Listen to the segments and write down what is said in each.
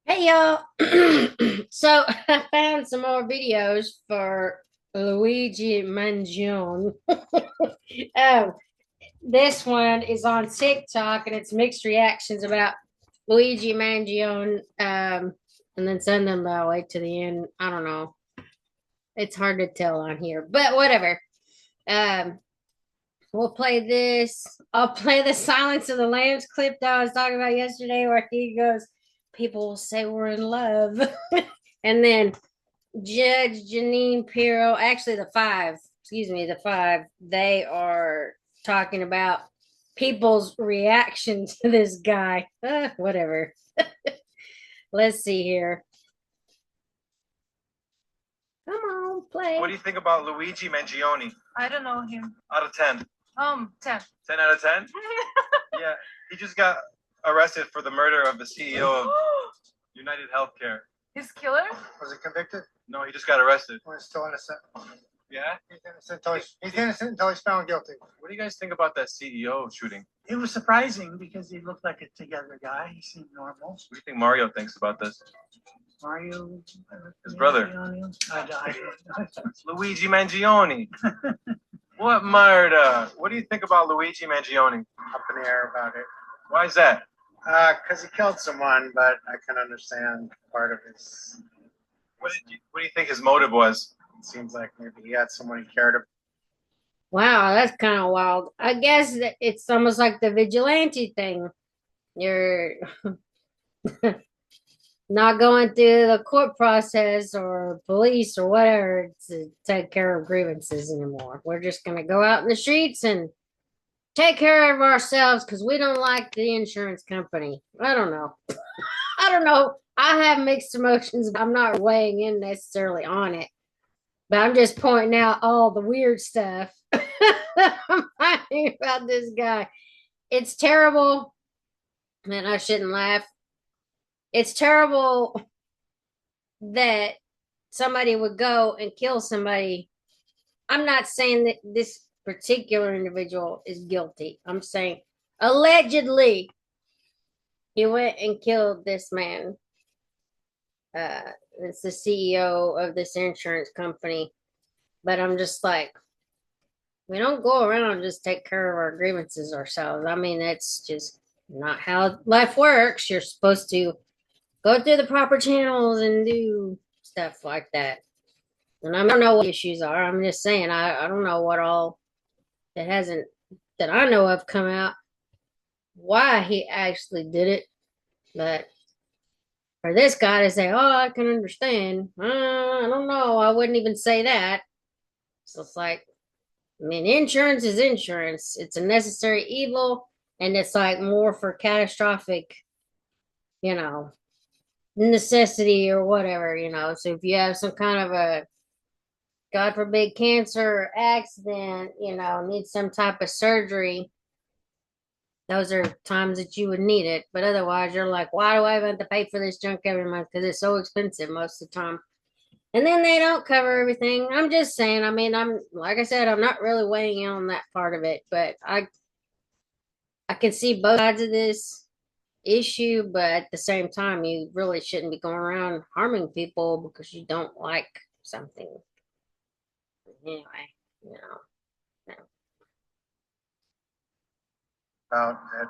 Hey y'all. So I found some more videos for Luigi Mangione. Oh, this one is on TikTok and it's mixed reactions about Luigi Mangione. And then send them all the way to the end. I don't know. It's hard to tell on here, but whatever. Um, we'll play this. I'll play the Silence of the Lambs clip that I was talking about yesterday, where he goes, "People will say we're in love," and then Judge Janine Pirro, actually the five, they are talking about people's reaction to this guy. Whatever. Let's see here. Come on, play. What do you think about Luigi Mangione? I don't know him. Out of 10. 10. 10 out of 10? Yeah. He just got arrested for the murder of the CEO of United Healthcare. His killer? Was he convicted? No, he just got arrested. Or he's still innocent? Yeah? He's innocent until he's found guilty. What do you guys think about that CEO shooting? It was surprising because he looked like a together guy. He seemed normal. What do you think Mario thinks about this? Mario, His brother. Luigi Mangione. What murder? What do you think about Luigi Mangione? Up in the air about it. Why is that? Because he killed someone, but I can understand part of his. What do you think his motive was? It seems like maybe he had someone he cared about. Wow, that's kind of wild. I guess that it's almost like the vigilante thing. You're not going through the court process or police or whatever to take care of grievances anymore. We're just going to go out in the streets and take care of ourselves because we don't like the insurance company. I don't know. I don't know. I have mixed emotions. I'm not weighing in necessarily on it, but I'm just pointing out all the weird stuff I'm finding about this guy. It's terrible. Man, I shouldn't laugh. It's terrible that somebody would go and kill somebody. I'm not saying that this particular individual is guilty. I'm saying allegedly he went and killed this man. It's the CEO of this insurance company. But I'm just like, we don't go around and just take care of our grievances ourselves. I mean, that's just not how life works. You're supposed to go through the proper channels and do stuff like that. And I don't know what the issues are. I'm just saying, I don't know what all that hasn't, that I know of, come out, why he actually did it. But for this guy to say, oh, I can understand, I don't know. I wouldn't even say that. So it's like, I mean, insurance is insurance. It's a necessary evil, and it's like more for catastrophic, you know, necessity or whatever, So if you have some kind of a, God forbid, cancer or accident, need some type of surgery, those are times that you would need it. But otherwise, you're like, why do I have to pay for this junk every month? Because it's so expensive most of the time. And then they don't cover everything. I'm just saying, I mean, I'm, like I said, I'm not really weighing in on that part of it, but I can see both sides of this issue, but at the same time, you really shouldn't be going around harming people because you don't like something. Anyway, no. About that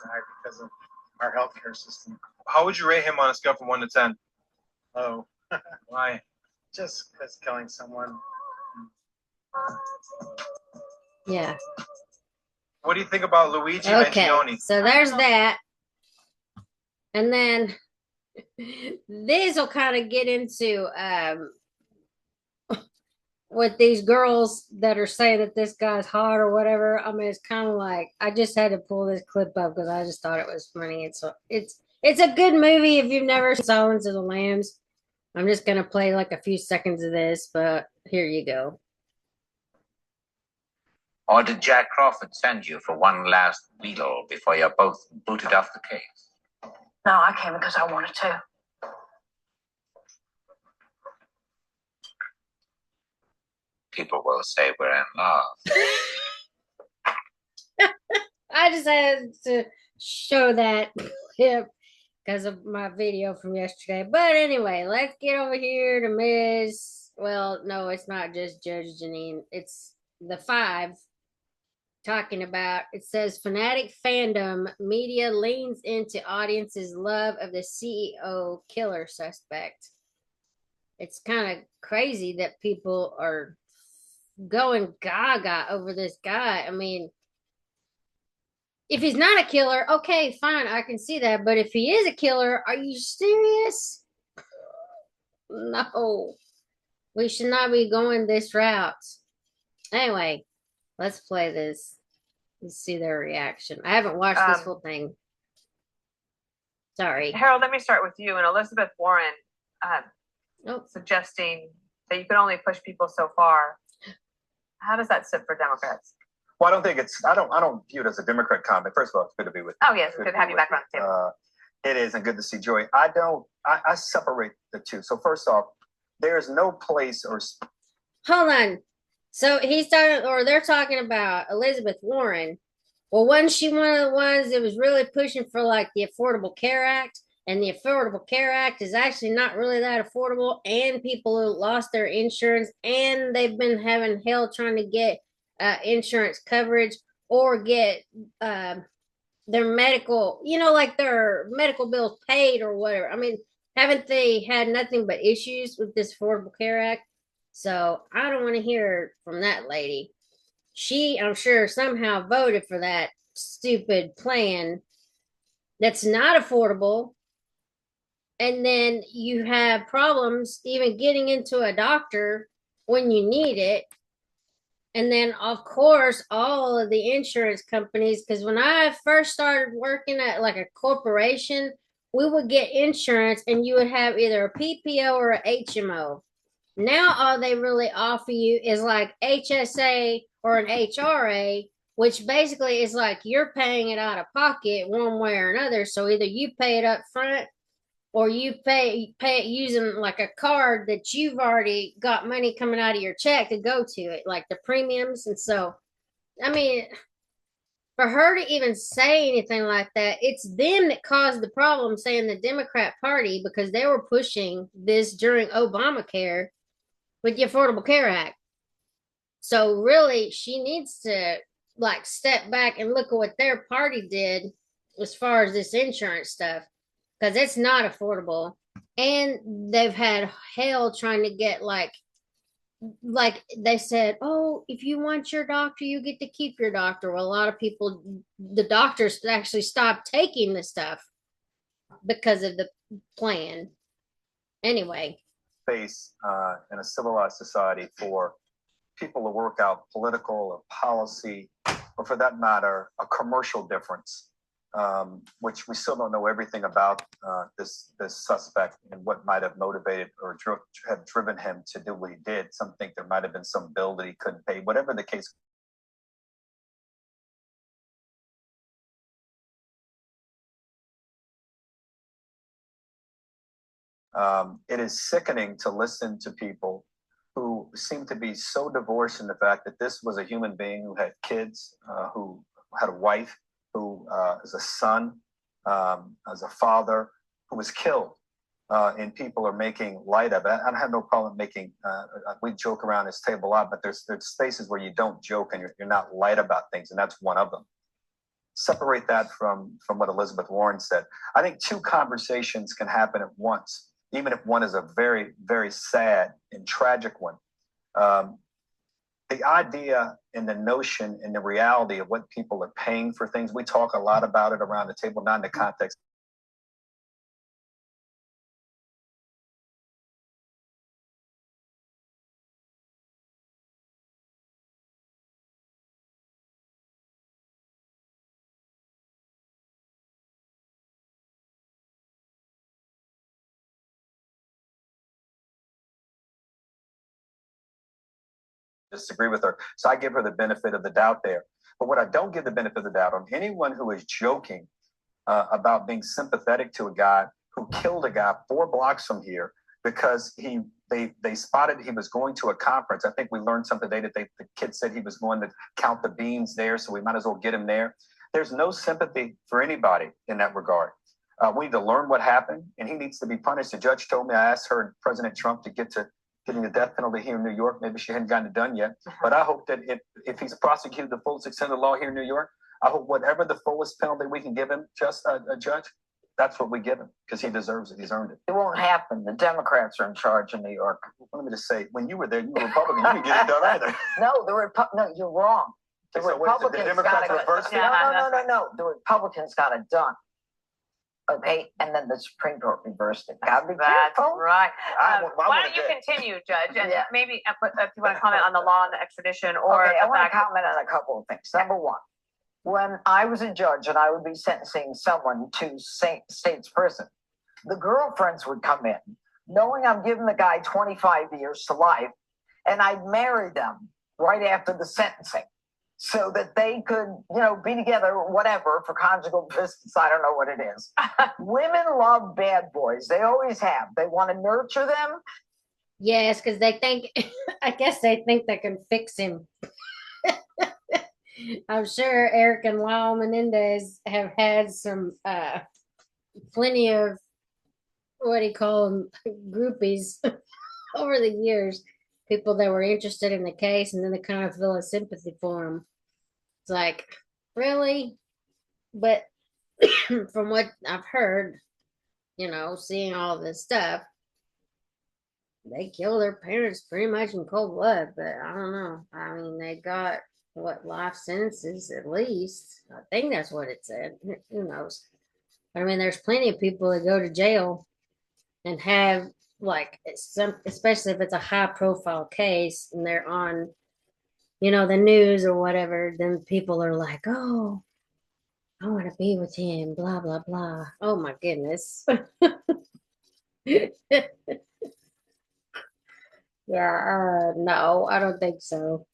died because of our healthcare system. How would you rate him on a scale from 1 to 10? Oh, Why? just because killing someone. Yeah. What do you think about Luigi Okay, Mangione? so there's that. And then this will kind of get into with these girls that are saying that this guy's hot or whatever. I mean, it's kind of like, I just had to pull this clip up because I just thought it was funny. It's a good movie if you've never seen Silence of the Lambs. I'm just gonna play like a few seconds of this, but here you go. Or did Jack Crawford send you for one last wheedle before you're both booted off the case? No, I came because I wanted to. People will say we're in love. I just had to show that clip because of my video from yesterday. But anyway, let's get over here to Miss. Well, no, it's not just Judge Janine. It's the five talking about. It says fanatic fandom media leans into audience's love of the CEO killer suspect. It's kind of crazy that people are going gaga over this guy. I mean, if he's not a killer, okay, fine, I can see that. But if he is a killer, are you serious? No, we should not be going this route. Anyway, let's play this. Let's see their reaction. I haven't watched this whole thing. Sorry. Harold, let me start with you. And Elizabeth Warren suggesting that you can only push people so far. How does that sit for Democrats? Well, I don't think it's. I don't view it as a Democrat comment. First of all, it's good to be with you. Oh yes, it's good to have you back on the table. It is, and good to see Joy. I separate the two. So first off, there is no place or. Hold on. So he's talking, or they're talking about Elizabeth Warren. Well, wasn't she one of the ones that was really pushing for like the Affordable Care Act? And the Affordable Care Act is actually not really that affordable, and people who lost their insurance, and they've been having hell trying to get insurance coverage or get their medical, like their medical bills paid or whatever. I mean, haven't they had nothing but issues with this Affordable Care Act? So I don't want to hear from that lady. She, I'm sure, somehow voted for that stupid plan that's not affordable. And then you have problems even getting into a doctor when you need it. And then, of course, all of the insurance companies, because when I first started working at like a corporation, we would get insurance and you would have either a PPO or a HMO. Now, all they really offer you is like HSA or an HRA, which basically is like you're paying it out of pocket one way or another. So either you pay it up front or you pay it using like a card that you've already got money coming out of your check to go to it, like the premiums. And so, I mean, for her to even say anything like that, it's them that caused the problem, saying the Democrat Party, because they were pushing this during Obamacare with the Affordable Care Act. So really, she needs to like step back and look at what their party did as far as this insurance stuff, because it's not affordable. And they've had hell trying to get like they said, oh, if you want your doctor, you get to keep your doctor. Well, a lot of people, the doctors actually stopped taking the stuff because of the plan. Anyway. Space in a civilized society for people to work out political or policy, or for that matter, a commercial difference, which we still don't know everything about this suspect and what might have motivated or have driven him to do what he did. Some think there might have been some bill that he couldn't pay. Whatever the case. It is sickening to listen to people who seem to be so divorced in the fact that this was a human being who had kids, who had a wife, who is a son, as a father, who was killed. And people are making light of it. I have no problem making, we joke around this table a lot, but there's spaces where you don't joke and you're not light about things, and that's one of them. Separate that from what Elizabeth Warren said. I think two conversations can happen at once, even if one is a very, very sad and tragic one. The idea and the notion and the reality of what people are paying for things, we talk a lot about it around the table, not in the context. Disagree with her. So I give her the benefit of the doubt there. But what I don't give the benefit of the doubt on anyone who is joking about being sympathetic to a guy who killed a guy 4 blocks from here because they spotted he was going to a conference. I think we learned something today that the kid said he was going to count the beans there, so we might as well get him there. There's no sympathy for anybody in that regard. We need to learn what happened, and he needs to be punished. The judge told me, I asked her and President Trump to get to getting the death penalty here in New York. Maybe she hadn't gotten it done yet. But I hope that if he's prosecuted the fullest extent of the law here in New York, I hope whatever the fullest penalty we can give him, just a judge, that's what we give him, because he deserves it. He's earned it. It won't happen. The Democrats are in charge in New York. Let me just say, when you were there, you were Republican. You didn't get it done either. No, no, you're wrong. The So what is it, the Republicans Democrats got it. reversed it? No. The Republicans got it done. Okay, and then the Supreme Court reversed it. Gotta be That's careful. right. I Why don't you wanted to- continue, Judge? And Yeah. maybe if you want to comment on the law and the extradition, or Okay, I the want fact to comment on a couple of things. Number one, when I was a judge and I would be sentencing someone to state's prison, the girlfriends would come in, knowing I'm giving the guy 25 years to life, and I'd marry them right after the sentencing, so that they could, be together or whatever for conjugal visits. I don't know what it is. Women love bad boys. They always have. They want to nurture them. Yes, because they think, I guess they think they can fix him. I'm sure Eric and Lyle Menendez have had some, plenty of, what do you call them, groupies over the years. People that were interested in the case, and then they kind of feel a sympathy for him. It's like, really? But from what I've heard, seeing all this stuff, they kill their parents pretty much in cold blood. But I don't know. I mean, they got life sentences at least. I think that's what it said. Who knows? But I mean, there's plenty of people that go to jail and have especially if it's a high profile case and they're on, the news or whatever, then people are like, oh, I want to be with him, blah, blah, blah. Oh my goodness. Yeah, no, I don't think so.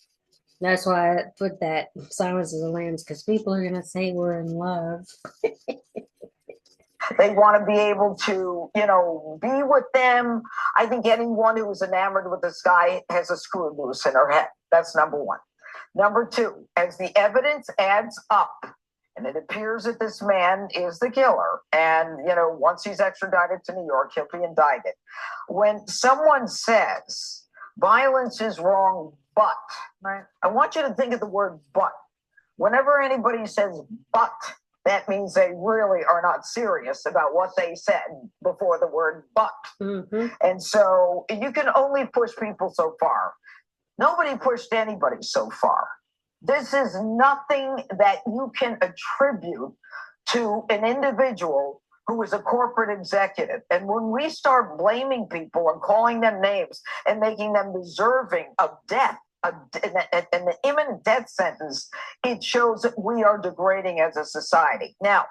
That's why I put that Silence of the Lambs, because people are going to say we're in love. They want to be able to, be with them. I think anyone who is enamored with this guy has a screw loose in her head. That's number one. Number two, as the evidence adds up, and it appears that this man is the killer, and, once he's extradited to New York, he'll be indicted. When someone says violence is wrong, but, right. I want you to think of the word but. Whenever anybody says but, that means they really are not serious about what they said before the word but. Mm-hmm. And so you can only push people so far. Nobody pushed anybody so far. This is nothing that you can attribute to an individual who is a corporate executive. And when we start blaming people and calling them names and making them deserving of death, and the imminent death sentence, it shows that we are degrading as a society. Now,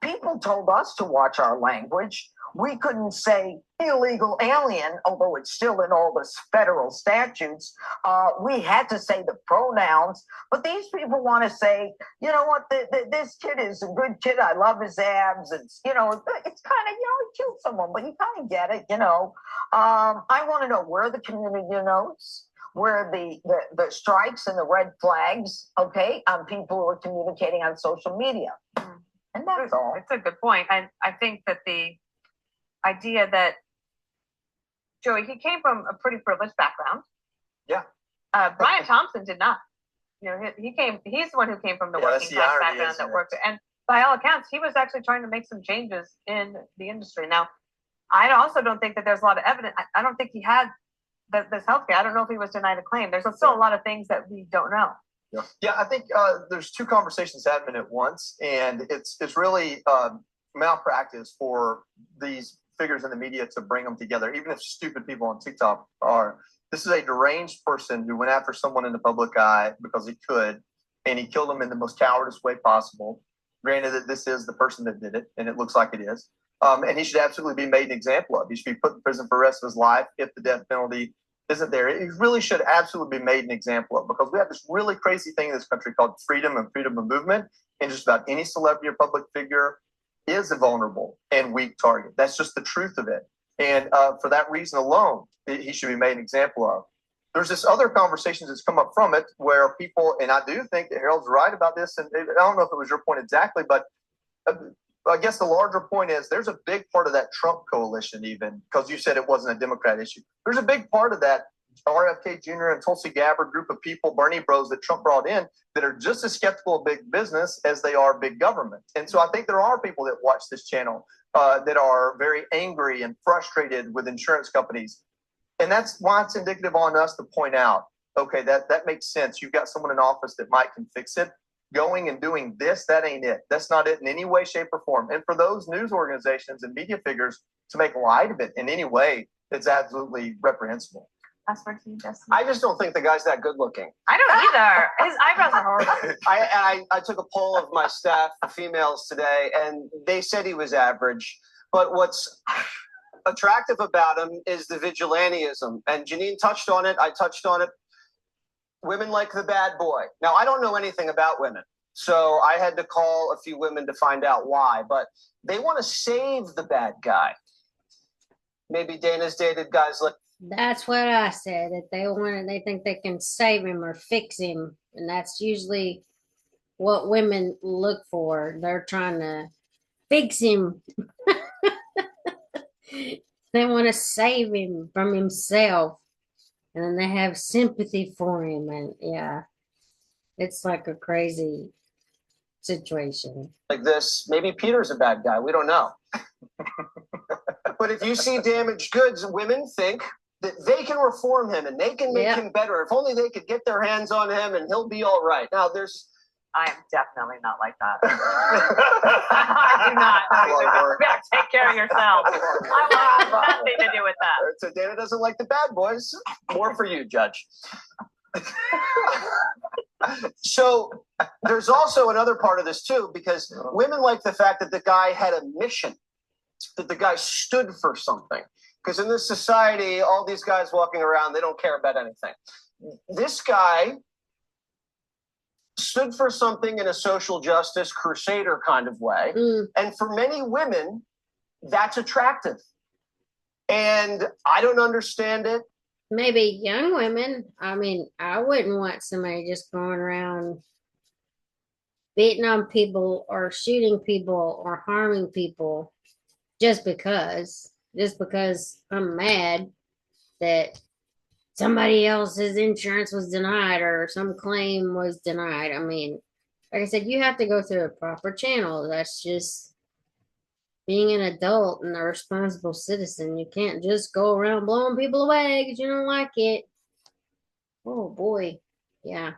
people told us to watch our language. We couldn't say illegal alien, although it's still in all the federal statutes. We had to say the pronouns, but these people want to say, this kid is a good kid. I love his abs. It's kind of, he killed someone, but you kind of get it, I want to know where the community notes, where the strikes and the red flags, okay, on people who are communicating on social media. And that's all. It's a good point. And I think that the idea that Joey, he came from a pretty privileged background. Yeah. Brian Thompson did not. He's the one who came from the working class background that worked. And by all accounts, he was actually trying to make some changes in the industry. Now, I also don't think that there's a lot of evidence. I don't think he had this healthcare. I don't know if he was denied a claim. There's still a lot of things that we don't know. Yeah, I think there's two conversations happening at once, and it's really malpractice for these figures in the media to bring them together, even if stupid people on TikTok are. This is a deranged person who went after someone in the public eye because he could, and he killed them in the most cowardice way possible. Granted that this is the person that did it, and it looks like it is. And he should absolutely be made an example of. He should be put in prison for the rest of his life if the death penalty isn't there. It really should absolutely be made an example of, because we have this really crazy thing in this country called freedom and freedom of movement, and just about any celebrity or public figure is a vulnerable and weak target. That's just the truth of it. And for that reason alone, he should be made an example of. There's this other conversation that's come up from it where people, and I do think that Harold's right about this, and I don't know if it was your point exactly, but I guess the larger point is there's a big part of that Trump coalition, even because you said it wasn't a Democrat issue. There's a big part of that RFK Jr. and Tulsi Gabbard group of people, Bernie bros that Trump brought in, that are just as skeptical of big business as they are big government. And so I think there are people that watch this channel that are very angry and frustrated with insurance companies. And that's why it's indicative on us to point out, okay, that makes sense. You've got someone in office that can fix it. Going and doing this, that ain't it. That's not it in any way, shape, or form. And for those news organizations and media figures to make light of it in any way, it's absolutely reprehensible. That's for you, Justin. I just don't think the guy's that good looking. I don't either. His eyebrows are horrible. I took a poll of my staff, the females today, and they said he was average. But what's attractive about him is the vigilantism. And Janine touched on it. I touched on it. Women like the bad boy. Now, I don't know anything about women, so I had to call a few women to find out why. But they want to save the bad guy. Maybe Dana's dated guys like. That's what I said. That they think they can save him or fix him, and that's usually what women look for. They're trying to fix him. They want to save him from himself, and then they have sympathy for him. And yeah, it's like a crazy situation. Like this, maybe Peter's a bad guy. We don't know. But if you see damaged goods, women think that they can reform him and they can make him better. If only they could get their hands on him and he'll be all right. Now, I am definitely not like that. I do not. You gotta take care of yourself. I want nothing to do with that. So Dana doesn't like the bad boys. More for you, Judge. So there's also another part of this too, because women like the fact that the guy had a mission, that the guy stood for something. Because in this society, all these guys walking around, they don't care about anything. This guy stood for something in a social justice crusader kind of way. And for many women, that's attractive. And I don't understand it. Maybe young women. I mean, I wouldn't want somebody just going around beating on people or shooting people or harming people just because I'm mad that somebody else's insurance was denied or some claim was denied. I mean, like I said, you have to go through a proper channel. That's just being an adult and a responsible citizen. You can't just go around blowing people away because you don't like it. Oh boy. Yeah.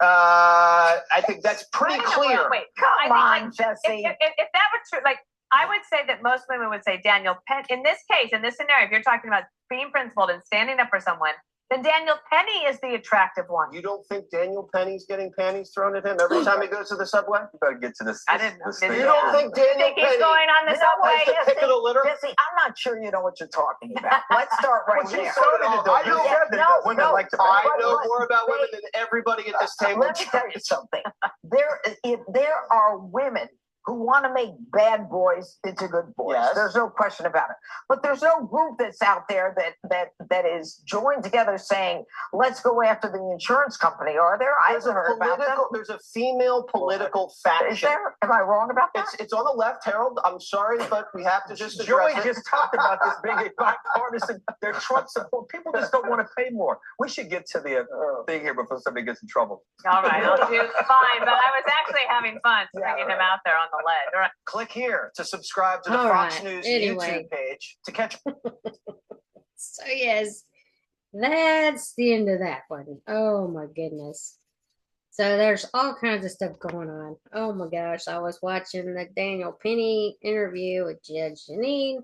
I think that's pretty clear. Wait, Come on, Jesse. If that were true, like I would say that most women would say Daniel Penn. In this case, in this scenario, if you're talking about being principled and standing up for someone, then Daniel Penny is the attractive one. You don't think Daniel Penny's getting panties thrown at him every time he goes to the subway? You better get to this. I didn't know. You don't think Daniel he's Penny going on the is subway? the pick of the litter? Jesse, I'm not sure you know what you're talking about. Let's start right there. Women like to. I know more about women than everybody at this table. Let me tell you something. There are women who want to make bad boys into good boys. Yes. There's no question about it. But there's no group that's out there that is joined together saying, let's go after the insurance company. Are there? I haven't heard about them. There's a female political faction. Is there? Am I wrong about that? It's on the left, Harold. I'm sorry, but we have to just Joey address it. just talked about this being a bipartisan. They're Trump support. People just don't want to pay more. We should get to the thing here before somebody gets in trouble. All right, I'll do fine. But I was actually having fun bringing him out there on the ledge. All right. Click here to subscribe to the All Fox right. News Anyway. YouTube page to catch. So yes, that's the end of that one. Oh my goodness. So there's all kinds of stuff going on. Oh my gosh. I was watching the Daniel Penny interview with Judge Janine,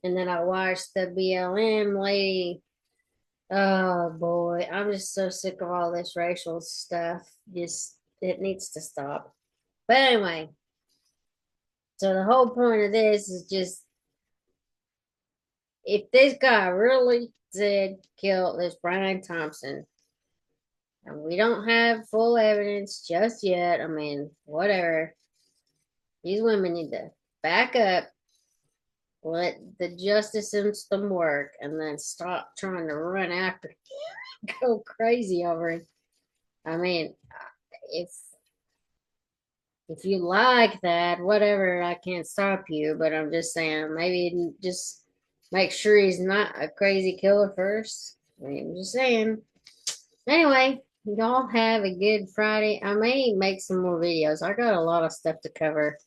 and then I watched the BLM lady. Oh boy, I'm just so sick of all this racial stuff. It needs to stop. But anyway, so the whole point of this is just, if this guy really did kill this Brian Thompson, and we don't have full evidence just yet, I mean, whatever, these women need to back up, let the justice system work, and then stop trying to run after him, go crazy over him. I mean, if if you like that, whatever, I can't stop you. But I'm just saying, maybe just make sure he's not a crazy killer first. I mean, I'm just saying. Anyway, y'all have a good Friday. I may make some more videos. I got a lot of stuff to cover.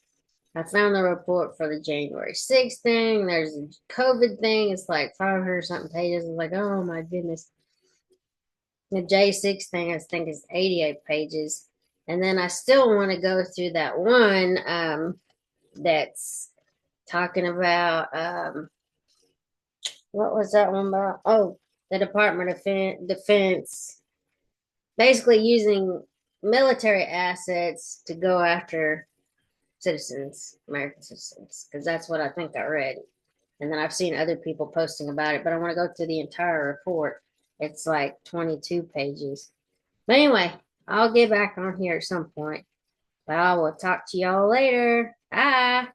I found the report for the January 6th thing. There's a COVID thing. It's like 500 something pages. I'm like, oh my goodness. The J6 thing, I think, is 88 pages. And then I still want to go through that one that's talking about what was that one about? Oh, the Department of Defense basically using military assets to go after citizens, American citizens, because that's what I think I read. And then I've seen other people posting about it, but I want to go through the entire report. It's like 22 pages. But anyway, I'll get back on here at some point. But I will talk to y'all later. Bye.